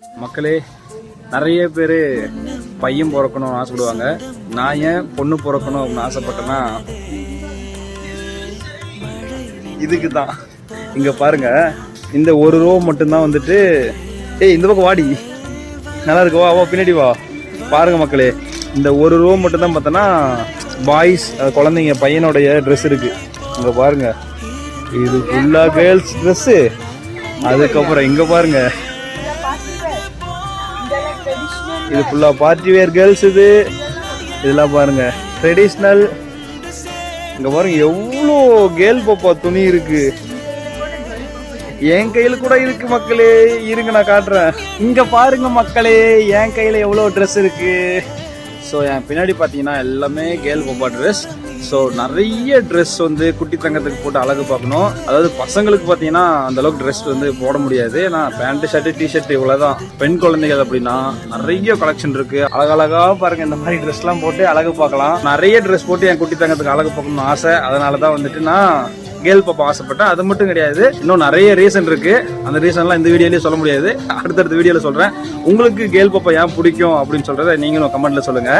மக்களே, நிறைய பேர் பையன் பிறக்கணும்னு ஆசைப்படுவாங்க. நான் ஏன் பொண்ணு பிறக்கணும் அப்படின்னு ஆசைப்பட்டேன்னா இதுக்கு தான். இங்க பாருங்க, இந்த ஒரு ரோ மட்டும்தான் வந்துட்டு, ஏய் இந்த பக்கம் வாடி, நல்லா இருக்கு, வா வா பின்னாடி வா. பாருங்க மக்களே, இந்த ஒரு ரோ மட்டும்தான் பார்த்தோன்னா பாய்ஸ், குழந்தைங்க பையனுடைய ட்ரெஸ் இருக்கு. இங்க பாருங்க, இது ஃபுல்லா கேர்ள்ஸ் ட்ரெஸ்ஸு. அதுக்கப்புறம் இங்க பாருங்க, இது ஃபுல்லா பார்ட்டி வேர் கேர்ள்ஸ். இதெல்லாம் பாருங்க ட்ரெடிஷ்னல். இங்க பாருங்க எவ்வளோ கேர்ள் பாப்பா துணி இருக்கு. என் கையில கூட இருக்கு மக்களே, இருங்க நான் காட்டுறேன். இங்க பாருங்க மக்களே, என் கையில எவ்வளோ ட்ரெஸ் இருக்கு. ஸோ என் பின்னாடி பார்த்தீங்கன்னா எல்லாமே கேர்ள் பாப்பா ட்ரெஸ். ஸோ நிறைய ட்ரெஸ் வந்து குட்டி தங்கத்துக்கு போட்டு அழகு பார்க்கணும். அதாவது பசங்களுக்கு பார்த்தீங்கன்னா அந்த அளவுக்கு ட்ரெஸ் வந்து போட முடியாது. ஏன்னா பேண்ட் ஷர்ட்டு டிஷர்ட் இவ்வளோதான். பெண் குழந்தைகள் அப்படின்னா நிறைய கலெக்ஷன் இருக்கு. அழகழகா பாருங்க, இந்த மாதிரி ட்ரெஸ்லாம் போட்டு அழகு பார்க்கலாம். நிறைய ட்ரெஸ் போட்டு என் குட்டி தங்கத்துக்கு அழகு பார்க்கணும்னு ஆசை. அதனால தான் வந்துட்டு நான் கேர்ள் பாப்பா ஆசைப்பட்டேன். அது மட்டும் கிடையாது, இன்னும் நிறைய ரீசன் இருக்கு. அந்த ரீசன்லாம் இந்த வீடியோலயே சொல்ல முடியாது, அடுத்தடுத்த வீடியோல சொல்றேன். உங்களுக்கு கேர்ள் பாப்பா ஏன் பிடிக்கும் அப்படின்னு சொல்றதை நீங்களும் கமெண்ட்ல சொல்லுங்க.